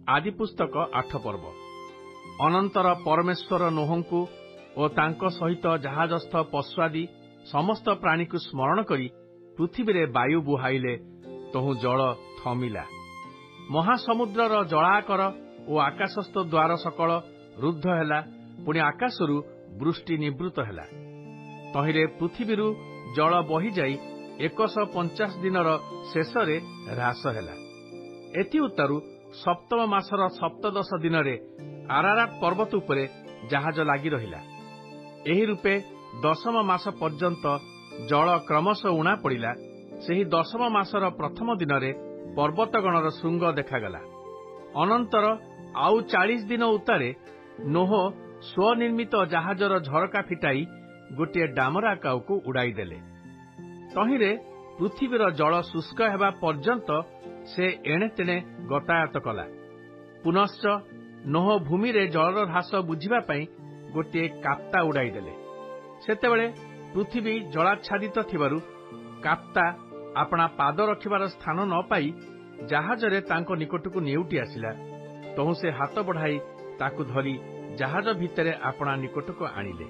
आदि पुस्तक 8 पर्व। अनंतर परमेश्वर नोहंकु और तांको सहित जहाजस्थ पशु आदि समस्त प्राणी को स्मरण करी पृथ्वी रे वायु बुहाइले, तहु जल थमिला। महासमुद्रर जलाकर और आकाशस्थ द्वार सकल रुद्ध हैला, पुणी आकाशरू वृष्टि निवृत्त हैला। तहिरे पृथ्वी जल बही जाई 150 दिनर शेषरे ह्रास हैला। एति उत्तरु सप्तम मासर 17 दिनरे आरारात पर्वत उपरे जहाज लागी रहिला। एही रूपे दशम मास पर्यंत जल क्रमशः उणा पड़िला। सेही दशम मासर प्रथम दिनरे पर्वतगणर श्रृंग देखागला। अनंतर आउ 40 दिन उतारे नोह स्वनिर्मित जहाजर झरका फिटाई गोटे डामराकाऊ को उड़ाई देले। तहिरे पृथ्वीर जल शुष्क हेबा पर्यंत से एणे तेणे गतायात कला। पुनश्च नोह भूमि रे जलर ह्रास बुझिबा पई गोटे काप्ता उड़ाई देले। सेतेबेले पृथ्वी जलाच्छादित थिबारु काप्ता आपणा पाद रखिबार स्थान न पाई जहाजरे तांको निकटकू नेउटी आसिला। तहु से हाथ बढ़ाई ताकू धरी जहाज भितरे आपणा निकटकू आनिले।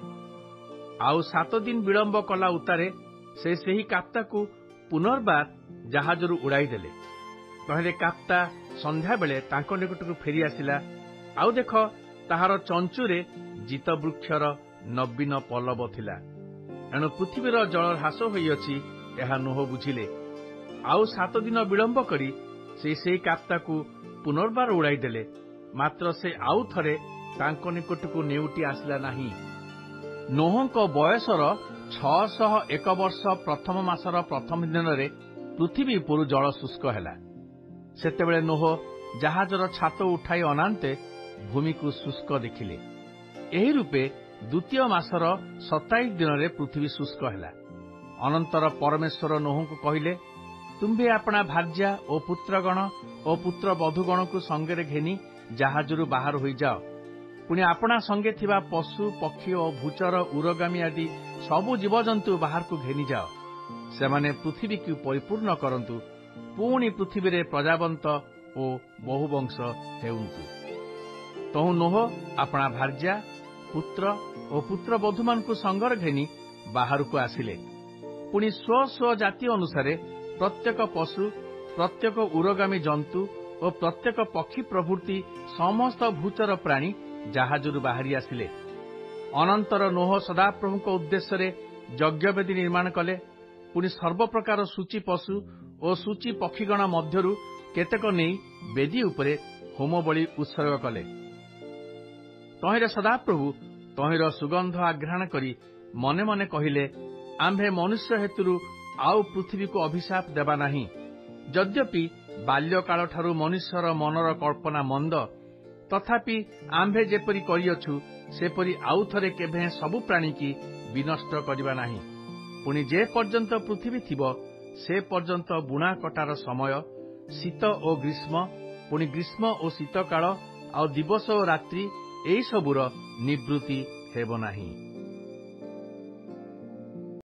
आउ 7 दिन विलंब कला उतारे से सेही काप्ताकू पुनर्बार जहाजरू उड़ाई देले। तहिले काप्ता संध्या बेले तांको निकटकू फेरी आसिला। आउ देख ताहार चंचुरे जीत वृक्षर नवीन पल्लव थिला। एणु पृथ्वीर जल ह्रास होइअछि एहा नोह बुझिले। आउ 7 दिन विलंब करी से काप्ताकू पुनर्बार उड़ाई देले। मात्र से आउ थरे तांको निकटकू नेउटी आसिला नाही। नोहंको बयसर 601 वर्ष प्रथम मासर प्रथम दिनरे पृथ्वी पुरु जल शुष्क हैला। सेतेबेले नोह जहाजर छात उठाई अनान्ते भूमि को शुष्क देखिले। एही रूपे द्वितीय मासर 27 दिनरे पृथ्वी शुष्क हैला। अनंतर परमेश्वर नोहंकु कहिले, तुम्भे आपणा भार्या और पुत्रगण और पुत्र बधुगण को संगे घेनी जहाजरू बाहर होई जाओ। पुणी आपणा संगे थिबा पशु पक्षी और भूचर उरगामी आदि सबु जीवजंतु बाहर को घेनी जाओ। सेमाने पृथ्वी को परिपूर्ण करंतु। पुणी पृथ्वी रे प्रजावंत और बहुवंश हेउंतु। तहु नोह आपणा भार्या पुत्र और पुत्र बधुमान को संगर घेनी बाहर को आसिले। पुणी स्व स्व जाति अनुसारे प्रत्येक पशु प्रत्येक उरगामी जंतु और प्रत्येक पक्षी प्रभृति समस्त भूचर प्राणी जहाजरू बाहरी आसिले। अनंतर नोह सदाप्रभु को उद्देश्य रे यज्ञवेदी निर्माण कले। पुणी सर्वप्रकार सूची पशु और सूची पक्षीगण मध्यरु केतेक नेई वेदी उपरे होम बलि उत्सर्ग कले। तहिरे सदाप्रभु तहिर सुगंध आघ्राण करी मने मने कहिले, आम्भे मनुष्य हेतुरु आउ पृथ्वी को अभिशाप देबा नाही। यद्यपि बाल्यकाल ठारू मनुष्यर मनर कल्पना मंद, तथापि आम्भे जेपरि करियछु सेपरि आउ थरे केभे सबु प्राणी की विनष्ट करिबा नाही। पुणी जे पर्यंत पृथ्वी थिबो से पर्यंत बुणा कटार समय, शीत और ग्रीष्म, पुणी ग्रीष्म और शीत काल, आ दिवस और रात्रि एई सबुर निवृत्ति हेबो नाही।